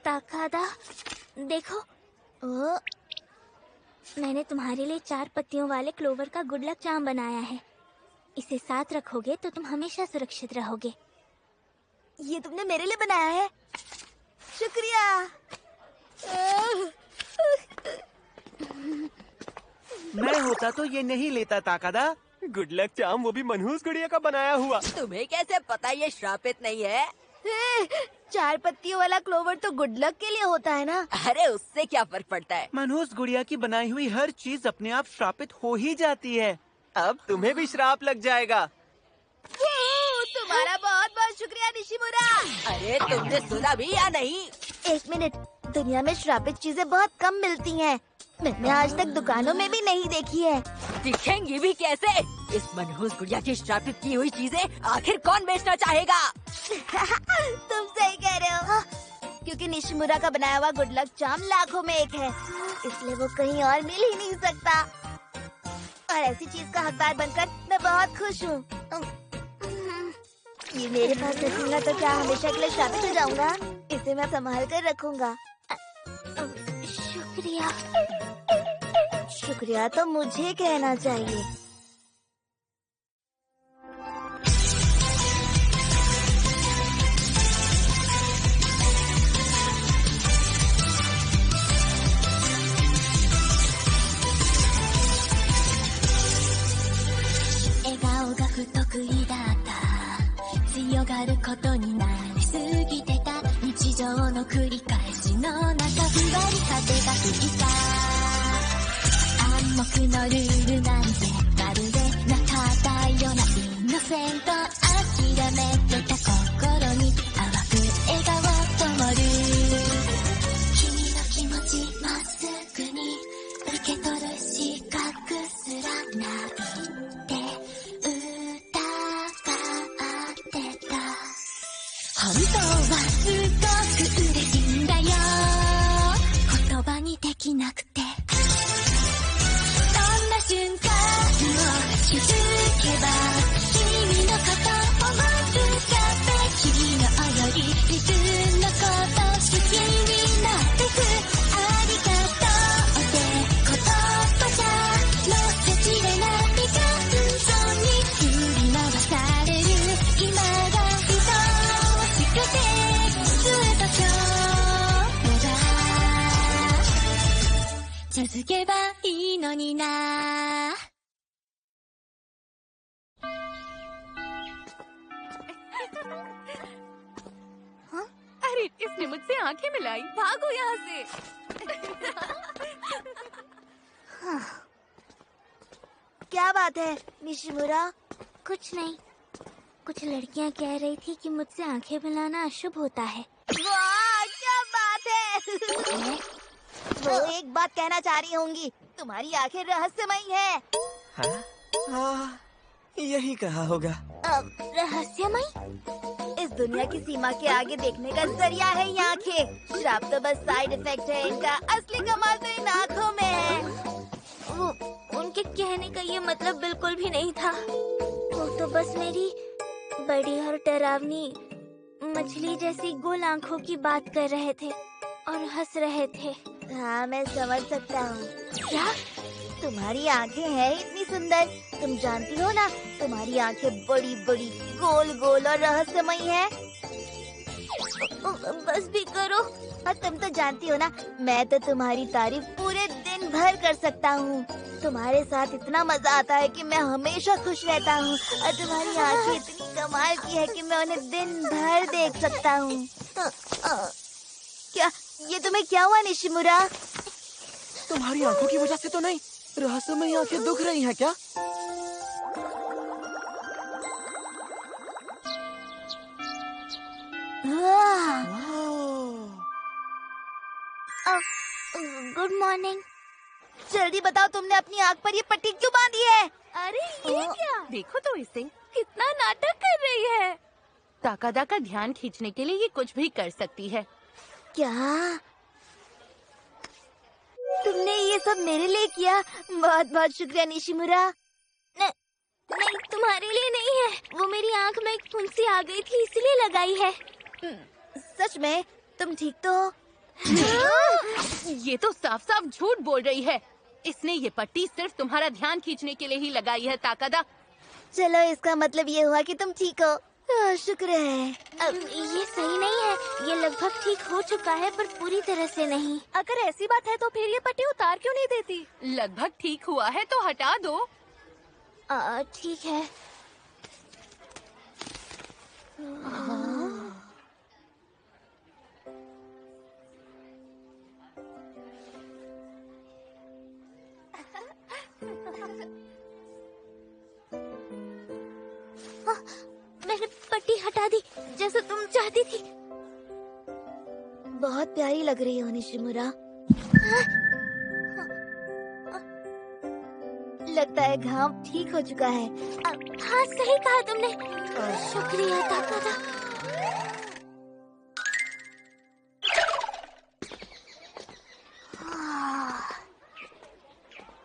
ताकादा, देखो, ओ, मैंने तुम्हारे लिए 4 पत्तियों वाले क्लोवर का गुड लक चार्म बनाया है। इसे साथ रखोगे तो तुम हमेशा सुरक्षित रहोगे। ये तुमने मेरे लिए बनाया है? शुक्रिया। मैं होता तो ये नहीं लेता ताकादा। गुड लक चार्म, वो भी मनहूस गुड़िया का बनाया हुआ। तुम्हें कैसे पता ये श्रापित नहीं है? 4 पत्तियों वाला क्लोवर तो गुड लक के लिए होता है ना। अरे उससे क्या फर्क पड़ता है? मनहूस गुड़िया की बनाई हुई हर चीज अपने आप श्रापित हो ही जाती है। अब तुम्हें भी श्राप लग जाएगा। तुम्हारा बहुत बहुत शुक्रिया निशिमुरा। अरे तुमने सुना भी या नहीं? 1 मिनट, दुनिया में श्रापित चीजें बहुत कम मिलती हैं। मैंने आज तक दुकानों में भी नहीं देखी है। दिखेंगी भी कैसे? इस मनहूस गुड़िया की श्रापित की हुई चीजें आखिर कौन बेचना चाहेगा? तुम सही कह रहे हो, क्योंकि निशिमुरा का बनाया हुआ गुड लक चार्म लाखों में एक है, इसलिए वो कहीं और मिल ही नहीं सकता। और ऐसी चीज का हकदार बनकर मैं बहुत खुश हूँ। ये मेरे पास रखूंगा तो क्या हमेशा के लिए श्रापित हो जाऊंगा? इसे मैं संभाल कर रखूंगा। शुक्रिया। शुक्रिया तो मुझे कहना चाहिए। अरे इसने मुझसे आंखें मिलाई, भागो यहाँ से। क्या बात है निशिमुरा? कुछ नहीं, कुछ लड़कियां कह रही थी कि मुझसे आंखें मिलाना अशुभ होता है। वाह, क्या बात है। वो एक बात कहना चाह रही होंगी, तुम्हारी आंखें रहस्यमयी है। हाँ? हाँ, यही कहा होगा। रहस्यमयी? इस दुनिया की सीमा के आगे देखने का जरिया है ये आंखें। श्राप तो बस साइड इफेक्ट है, इनका असली कमाल तो इन आँखों में है। वो उनके कहने का ये मतलब बिल्कुल भी नहीं था। वो तो बस मेरी बड़ी और डरावनी मछली जैसी गोल आँखों की बात कर रहे थे और हंस रहे थे। हाँ, मैं समझ सकता हूँ। क्या? तुम्हारी आंखें हैं इतनी सुंदर, तुम जानती हो ना, तुम्हारी आंखें बड़ी बड़ी गोल गोल और रहस्यमयी है। बस भी करो। और तुम तो जानती हो ना, मैं तो तुम्हारी तारीफ पूरे दिन भर कर सकता हूँ। तुम्हारे साथ इतना मजा आता है कि मैं हमेशा खुश रहता हूँ। और तुम्हारी आंखें इतनी कमाल की है कि मैं उन्हें दिन भर देख सकता हूँ। क्या ये तुम्हें क्या हुआ निशिमुरा? तुम्हारी आंखों की वजह से तो नहीं, रहस्यमयी आंखें दुख रही हैं क्या? Good morning. जल्दी बताओ, तुमने अपनी आँख पर ये पट्टी क्यों बांधी है? अरे ये क्या? देखो तो इसे, कितना नाटक कर रही है। ताकादा का ध्यान खींचने के लिए ये कुछ भी कर सकती है। क्या तुमने ये सब मेरे लिए किया? बहुत बहुत शुक्रिया निशिमुरा। नहीं, तुम्हारे लिए नहीं है। वो मेरी आँख में एक फुंसी आ गई थी, इसलिए लगाई है। सच में तुम ठीक तो हो? ये तो साफ साफ झूठ बोल रही है। इसने ये पट्टी सिर्फ तुम्हारा ध्यान खींचने के लिए ही लगाई है ताकादा। चलो इसका मतलब ये हुआ कि तुम ठीक हो। शुक्र है। अब ये सही नहीं है, ये लगभग ठीक हो चुका है पर पूरी तरह से नहीं। अगर ऐसी बात है तो फिर ये पट्टी उतार क्यों नहीं देती? लगभग ठीक हुआ है तो हटा दो। ठीक है। मैंने पट्टी हटा दी जैसे तुम चाहती थी। बहुत प्यारी लग रही हो निशिमुरा। लगता है घाव ठीक हो चुका है। हाँ सही कहा तुमने। शुक्रिया ताकादा।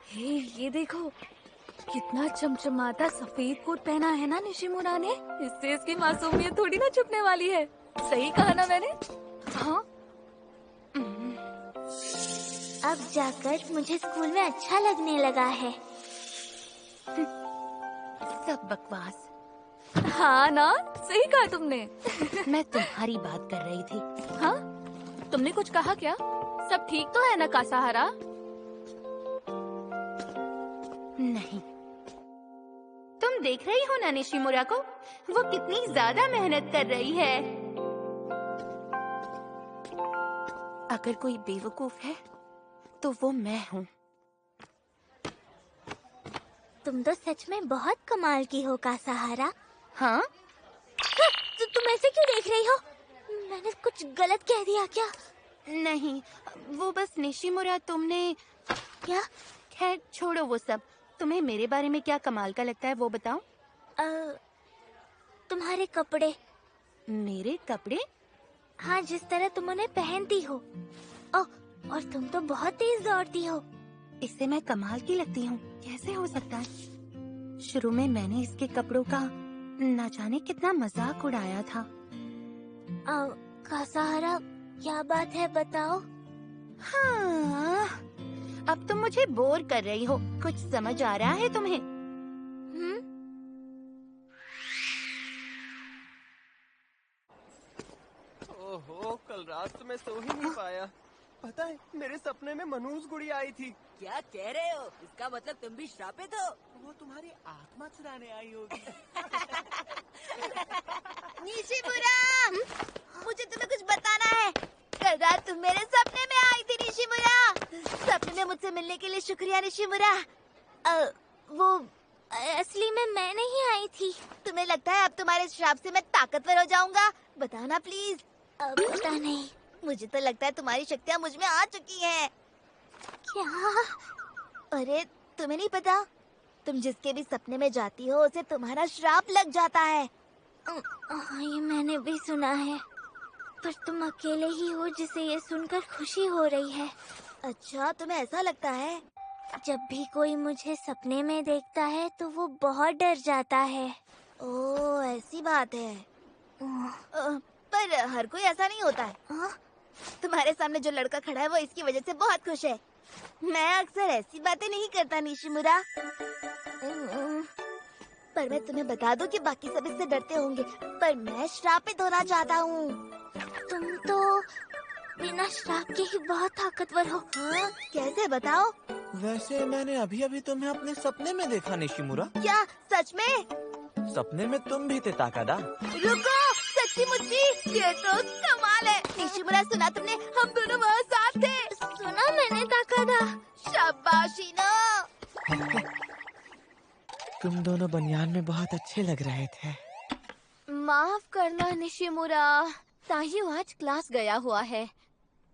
हे, ये देखो कितना चमचमाता सफेद कोट पहना है ना निशिमुरा ने। इससे इसकी मासूमियत थोड़ी ना छुपने वाली है। सही कहा ना मैंने? हाँ। अब जाकर मुझे स्कूल में अच्छा लगने लगा है। सब बकवास। हाँ ना, सही कहा तुमने। मैं तुम्हारी बात कर रही थी। हाँ? तुमने कुछ कहा क्या? सब ठीक तो है ना कासाहारा? नहीं। तुम देख रही हो ना निशिमुरा को? वो कितनी ज्यादा मेहनत कर रही है। अगर कोई बेवकूफ है तो वो मैं हूँ। तुम तो सच में बहुत कमाल की हो कासाहारा। हाँ? तो तुम ऐसे क्यों देख रही हो? मैंने कुछ गलत कह दिया क्या? नहीं, वो बस निशिमुरा तुमने। क्या? खैर छोड़ो वो सब। तुम्हें मेरे बारे में क्या कमाल का लगता है वो बताओ। तुम्हारे कपड़े। मेरे कपड़े? हाँ, जिस तरह तुम उन्हें पहनती हो। और तुम तो बहुत तेज दौड़ती हो। इससे मैं कमाल की लगती हूँ? कैसे हो सकता है? शुरू में मैंने इसके कपड़ों का न जाने कितना मजाक उड़ाया था। कासाहारा, क्या बात है बताओ। हाँ, अब तुम मुझे बोर कर रही हो। कुछ समझ आ रहा है तुम्हें? ओहो, कल रात तो मैं सो ही नहीं पाया। पता है, मेरे सपने में मनहूस गुड़िया आई थी। क्या कह रहे हो? इसका मतलब तुम भी श्रापित हो? वो तुम्हारी आत्मा चुराने आई होगी। निशिमुरा, मुझे तुम्हें कुछ बताना है। कल रात तुम मेरे सपने में आई थी निशिमुरा। सपने में मुझसे मिलने के लिए शुक्रिया निशिमुरा। वो असली में मैं नहीं आई थी। तुम्हें लगता है अब तुम्हारे श्राप से मैं ताकतवर हो जाऊंगा? बताओ ना प्लीज। पता नहीं। मुझे तो लगता है तुम्हारी शक्तियाँ मुझ में आ चुकी हैं। क्या? अरे तुम्हें नहीं पता? तुम जिसके भी सपने में जाती हो उसे तुम्हारा श्राप लग जाता है। ये मैंने भी सुना है, पर तुम अकेले ही हो जिसे ये सुनकर खुशी हो रही है। अच्छा, तुम्हें ऐसा लगता है? जब भी कोई मुझे सपने में देखता है तो वो बहुत डर जाता है। ओह, ऐसी बात है। पर हर कोई ऐसा नहीं होता है। तुम्हारे सामने जो लड़का खड़ा है वो इसकी वजह से बहुत खुश है। मैं अक्सर ऐसी बातें नहीं करता निशिमुरा। पर मैं तुम्हें बता दूं कि बाकी सब इससे डरते होंगे, पर मैं श्रापित होना चाहता हूँ। तुम तो बिना श्राप के ही बहुत ताकतवर हो। हाँ? कैसे बताओ? वैसे मैंने अभी अभी तुम्हें अपने सपने में देखा निशिमुरा। क्या सच में? सपने में तुम भी थे ताकादा। रुको, सच्ची मुच्ची, ये तो कमाल है। निशिमुरा, सुना तुमने? हम दोनों वहाँ साथ थे। सुना मैंने ताकादा। शाबाशी ना। तुम दोनों बनियान में बहुत अच्छे लग रहे थे। माफ करना निशिमुरा, ताहियो आज क्लास गया हुआ है।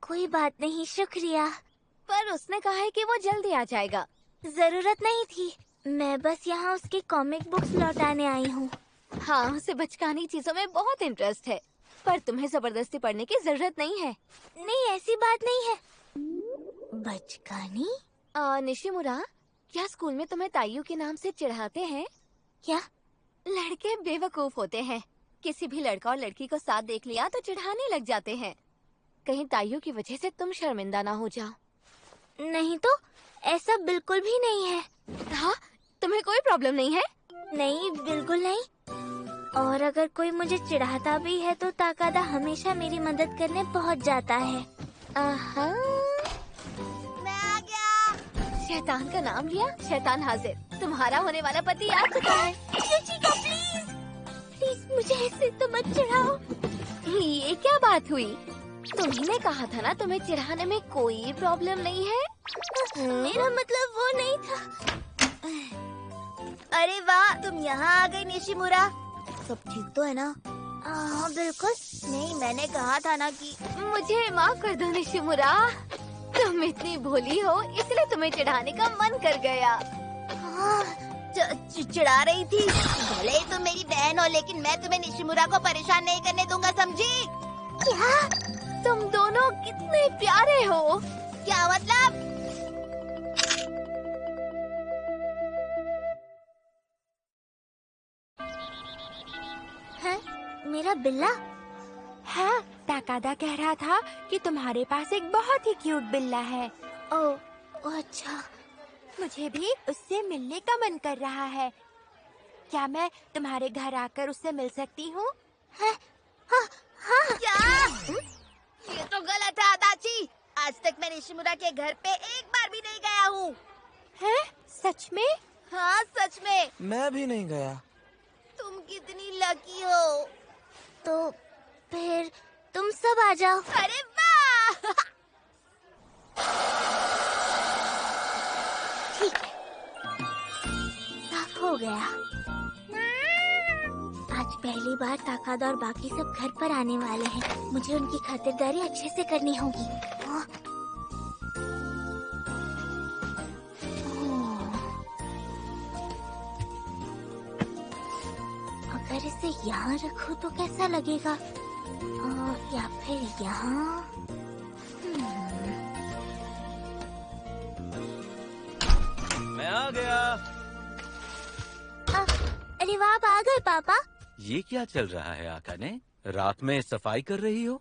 कोई बात नहीं, शुक्रिया। पर उसने कहा है कि वो जल्दी आ जाएगा। जरूरत नहीं थी, मैं बस यहाँ उसकी कॉमिक बुक्स लौटाने आई हूँ। हाँ, उसे बचकानी चीजों में बहुत इंटरेस्ट है, पर तुम्हें जबरदस्ती पढ़ने की जरूरत नहीं है। नहीं, ऐसी बात नहीं है। बचकानी? निशिमुरा, क्या स्कूल में तुम्हें ताइयू के नाम से चिढ़ाते हैं? क्या? लड़के बेवकूफ होते हैं। किसी भी लड़का और लड़की को साथ देख लिया तो चिढ़ाने लग जाते हैं। कहीं ताइयों की वजह से तुम शर्मिंदा ना हो जाओ। नहीं तो, ऐसा बिल्कुल भी नहीं है। हाँ, तुम्हें कोई प्रॉब्लम नहीं है? नहीं, बिल्कुल नहीं। और अगर कोई मुझे चिढ़ाता भी है तो ताकादा हमेशा मेरी मदद करने पहुंच जाता है। मैं आ गया। शैतान का नाम लिया, शैतान हाजिर। तुम्हारा होने वाला पति आ चुका है। रुचिका, प्लीज प्लीज मुझे ऐसे तो मत चिढ़ाओ। ये क्या बात हुई? तुम्ही ने कहा था ना तुम्हें चिढ़ाने में कोई प्रॉब्लम नहीं है। मेरा मतलब वो नहीं था। अरे वाह, तुम यहाँ आ गई निशिमुरा। सब ठीक तो है ना? हाँ बिल्कुल। नहीं, मैंने कहा था ना कि मुझे माफ कर दो निशिमुरा। तुम इतनी भोली हो इसलिए तुम्हें चिढ़ाने का मन कर गया। चिढ़ा रही थी। भले ही तुम मेरी बहन हो, लेकिन मैं तुम्हें निशिमुरा को परेशान नहीं करने दूंगा, समझी? क्या? तुम दोनों कितने प्यारे हो। क्या मतलब? है मेरा बिल्ला। हाँ, ताकादा कह रहा था कि तुम्हारे पास एक बहुत ही क्यूट बिल्ला है। ओ अच्छा। मुझे भी उससे मिलने का मन कर रहा है। क्या मैं तुम्हारे घर आकर उससे मिल सकती हूँ? क्या? ये तो गलत है आदाची। आज तक मैं निशिमुरा के घर पे एक बार भी नहीं गया हूँ। हैं? सच में? हाँ, सच में। मैं भी नहीं गया। तुम कितनी लकी हो। तो फिर तुम सब आ जाओ। अरे वाह! ठीक है, साफ हो गया। आज पहली बार ताकादा और बाकी सब घर पर आने वाले हैं। मुझे उनकी खातिरदारी अच्छे से करनी होगी। अगर इसे यहाँ रखूं तो कैसा लगेगा? या फिर यहाँ? मैं आ गया। अरे वाह, आप आ गए पापा। ये क्या चल रहा है आकाने? रात में सफाई कर रही हो?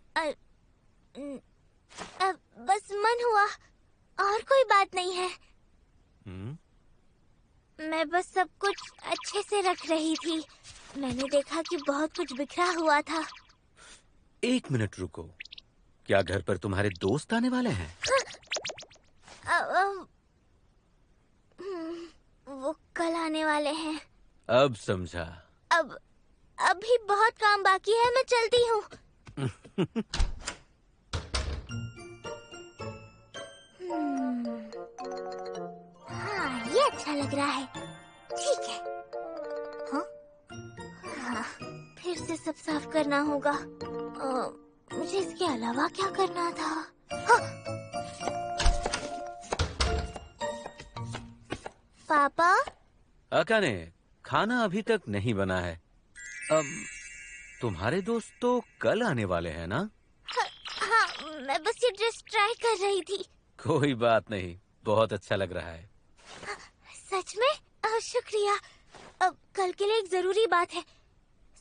बस मन हुआ, और कोई बात नहीं है। मैं बस सब कुछ अच्छे से रख रही थी। मैंने देखा कि बहुत कुछ बिखरा हुआ था। एक मिनट रुको, क्या घर पर तुम्हारे दोस्त आने वाले हैं? वो कल आने वाले हैं। अब समझा। अभी बहुत काम बाकी है, मैं चलती हूँ। हाँ, ये अच्छा लग रहा है। ठीक है। हाँ, फिर से सब साफ करना होगा। मुझे इसके अलावा क्या करना था? हाँ। पापा? आकाने, खाना अभी तक नहीं बना है। तुम्हारे दोस्त तो कल आने वाले हैं ना? हाँ, मैं बस ये ड्रेस ट्राई कर रही थी। कोई बात नहीं, बहुत अच्छा लग रहा है। सच में? शुक्रिया। कल के लिए एक जरूरी बात है।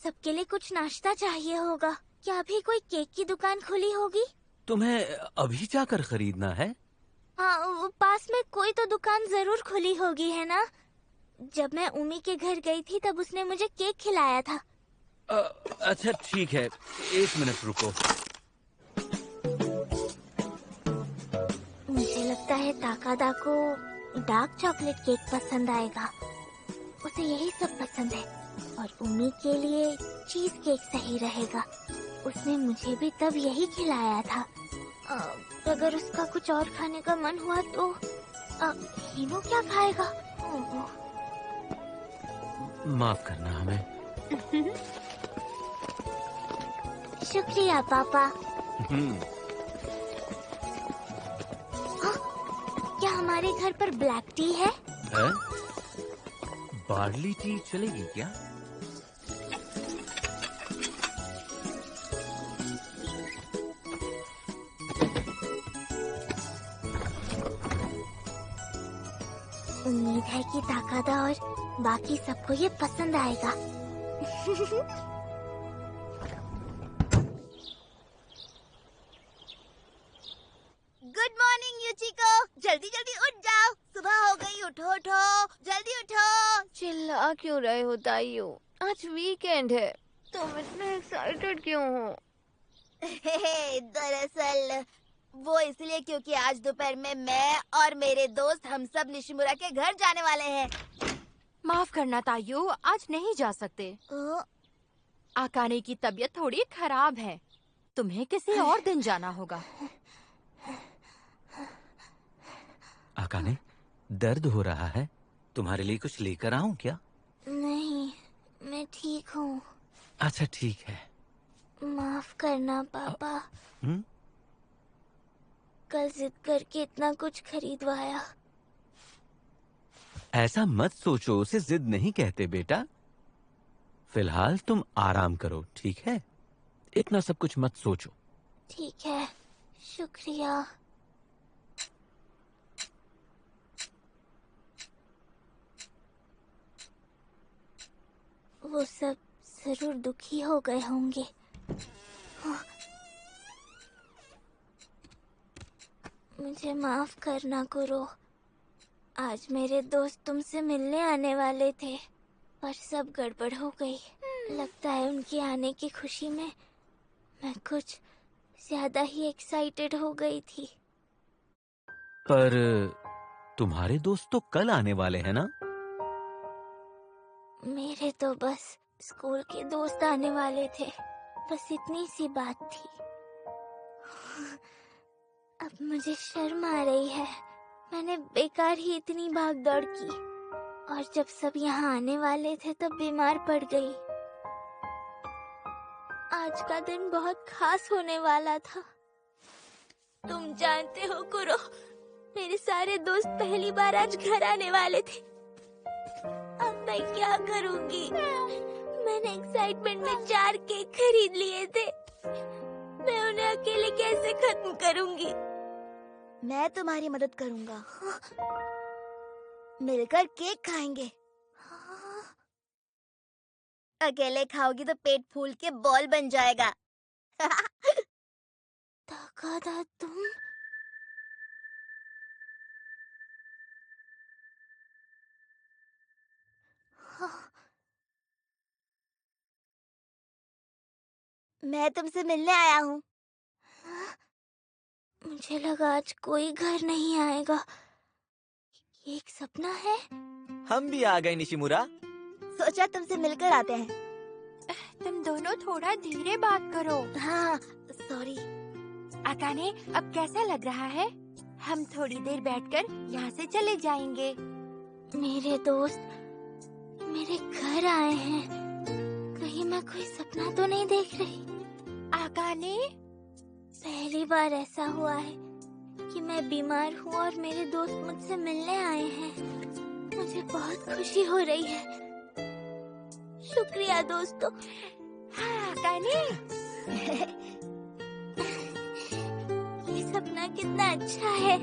सबके लिए कुछ नाश्ता चाहिए होगा। क्या अभी कोई केक की दुकान खुली होगी? तुम्हें अभी जाकर खरीदना है? हाँ, पास में कोई तो दुकान जरूर खुली होगी, है ना? जब मैं उमी के घर गई थी तब उसने मुझे केक खिलाया था। अच्छा ठीक है, एक मिनट रुको। मुझे लगता है ताकादा को डार्क चॉकलेट केक पसंद आएगा। उसे यही सब पसंद है। और उमी के लिए चीज केक सही रहेगा। उसने मुझे भी तब यही खिलाया था। अगर उसका कुछ और खाने का मन हुआ तो हीनो क्या खाएगा? माफ करना हमें। शुक्रिया पापा। क्या हमारे घर पर ब्लैक टी है? बार्ली टी चलेगी क्या? उम्मीद है कि ताकादा और बाकी सबको ये पसंद आएगा। क्यों रहे हो ताइयो? आज वीकेंड है, तुम इतने एक्साइटेड क्यों हो? दरअसल वो इसलिए क्योंकि आज दोपहर में मैं और मेरे दोस्त हम सब निशिमुरा के घर जाने वाले हैं। माफ करना ताइयो, आज नहीं जा सकते। आकाने की तबीयत थोड़ी खराब है, तुम्हें किसी और दिन जाना होगा। आकाने, दर्द हो रहा है? तुम्हारे लिए कुछ लेकर आऊं क्या? नहीं, मैं ठीक हूँ। अच्छा ठीक है। माफ करना पापा। हम्म? कल जिद करके इतना कुछ खरीदवाया। ऐसा मत सोचो, उसे जिद नहीं कहते बेटा। फिलहाल तुम आराम करो, ठीक है? इतना सब कुछ मत सोचो। ठीक है, शुक्रिया। वो सब जरूर दुखी हो गए होंगे। मुझे माफ करना कुरो। आज मेरे दोस्त तुमसे मिलने आने वाले थे, पर सब गड़बड़ हो गई। लगता है उनके आने की खुशी में मैं कुछ ज्यादा ही एक्साइटेड हो गई थी। पर तुम्हारे दोस्त तो कल आने वाले हैं ना? मेरे तो बस स्कूल के दोस्त आने वाले थे, बस इतनी सी बात थी। अब मुझे शर्म आ रही है, मैंने बेकार ही इतनी भाग दौड़ की, और जब सब यहाँ आने वाले थे तब बीमार पड़ गई। आज का दिन बहुत खास होने वाला था। तुम जानते हो कुरो, मेरे सारे दोस्त पहली बार आज घर आने वाले थे। अब मैं क्या करूंगी? मैंने एक्साइटमेंट में 4 केक खरीद लिए थे, मैं उन्हें अकेले कैसे खत्म करूंगी? मैं तुम्हारी मदद करूंगा। मिलकर केक खाएंगे। अकेले खाओगी तो पेट फूल के बॉल बन जाएगा। ताकादा, तुम मैं तुमसे मिलने आया हूँ। मुझे लगा आज कोई घर नहीं आएगा। ये एक सपना है? हम भी आ गए निशिमुरा। सोचा तुमसे मिलकर आते हैं। तुम दोनों थोड़ा धीरे बात करो। हाँ, सॉरी। आकाने, अब कैसा लग रहा है? हम थोड़ी देर बैठकर यहाँ से चले जाएंगे। मेरे दोस्त मेरे घर आए हैं, कहीं मैं कोई सपना तो नहीं देख रही? आकाने, पहली बार ऐसा हुआ है कि मैं बीमार हूँ और मेरे दोस्त मुझसे मिलने आए हैं। मुझे बहुत खुशी हो रही है। शुक्रिया दोस्तों। हाँ आकाने। ये सपना कितना अच्छा है।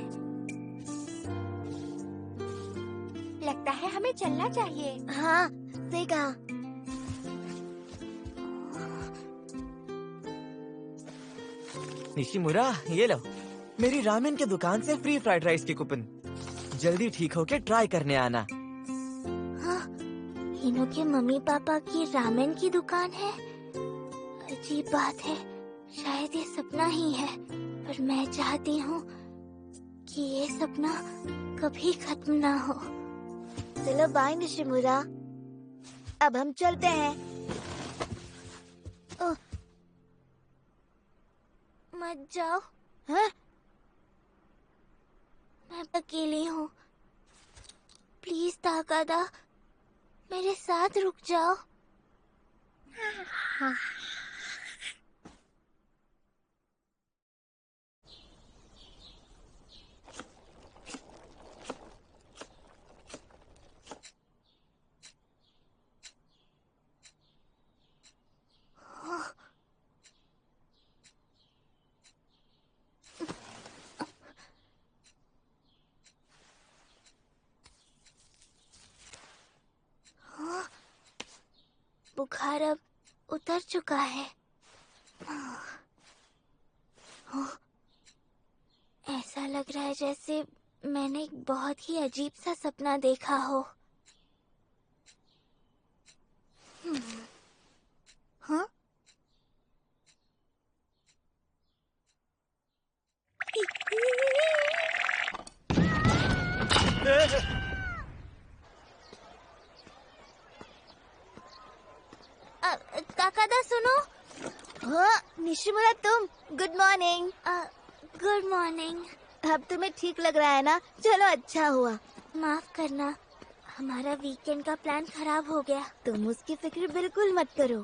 लगता है हमें चलना चाहिए। हाँ, सही कहा। निशिमुरा, ये लो मेरी रामेन के दुकान से फ्री फ्राइड राइस की कूपन। जल्दी ठीक होके ट्राई करने आना। हाँ, हिनो के मम्मी पापा की रामेन की दुकान है। अजीब बात है, शायद ये सपना ही है, पर मैं चाहती हूँ कि ये सपना कभी खत्म ना हो। चलो बाय निशिमुरा, अब हम चलते हैं। ओह, मत जाओ। हाँ? मैं अकेली हूँ, प्लीज ताकादा, मेरे साथ रुक जाओ। बुखार अब उतर चुका है। ऐसा लग रहा है जैसे मैंने एक बहुत ही अजीब सा सपना देखा हो। हाँ? ताकादा सुनो। हाँ, निशिमुरा तुम। Good morning. Good morning. अब तुम्हें ठीक लग रहा है ना? चलो अच्छा हुआ। माफ करना, हमारा वीकेंड का प्लान खराब हो गया। तुम उसकी फिक्र बिल्कुल मत करो।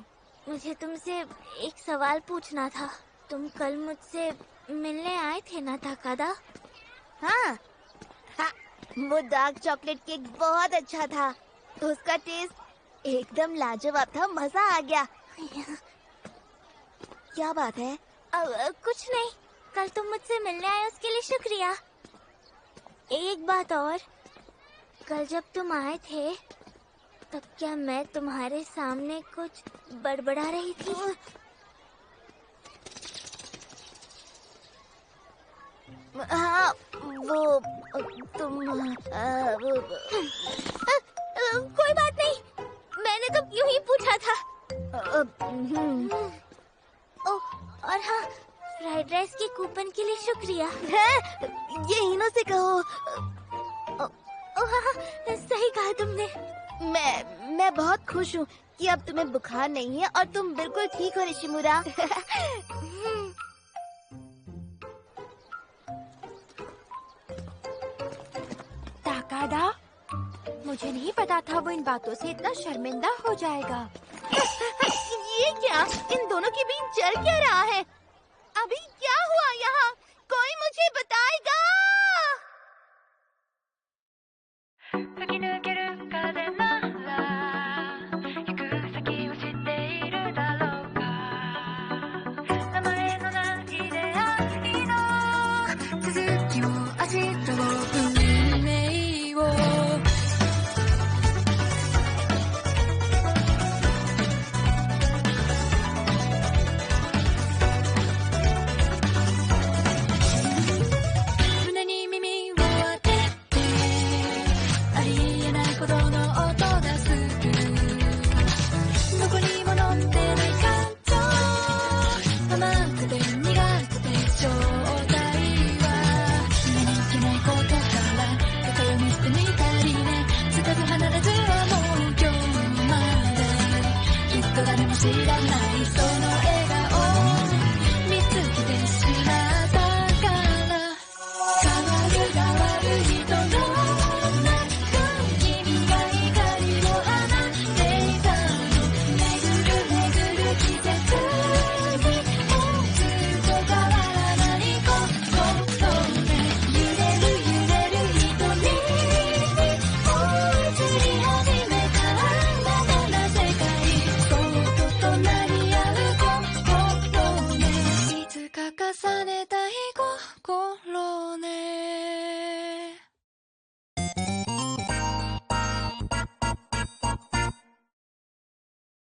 मुझे तुमसे एक सवाल पूछना था। तुम कल मुझसे मिलने आए थे ना ताकादा? हाँ, वो डार्क चॉकलेट केक बहुत अच्छा था। उसका टेस्ट एकदम लाजवाब था, मजा आ गया। क्या बात है? कुछ नहीं, कल तुम मुझसे मिलने आए उसके लिए शुक्रिया। एक बात और, कल जब तुम आए थे तब क्या मैं तुम्हारे सामने कुछ बड़बड़ा रही थी? हाँ, वो तुम कोई बात नहीं, मैंने तो यूं ही पूछा था। और हाँ, फ्राइड राइस की कूपन के लिए शुक्रिया। ये हिनो से कहो। हाँ, सही कहा तुमने। मैं बहुत खुश हूँ कि अब तुम्हें बुखार नहीं है और तुम बिल्कुल ठीक हो निशिमुरा। ताकादा, मुझे नहीं पता था वो इन बातों से इतना शर्मिंदा हो जाएगा। ये क्या? इन दोनों के बीच चल क्या रहा है? अभी क्या हुआ यहाँ? कोई मुझे बताएगा?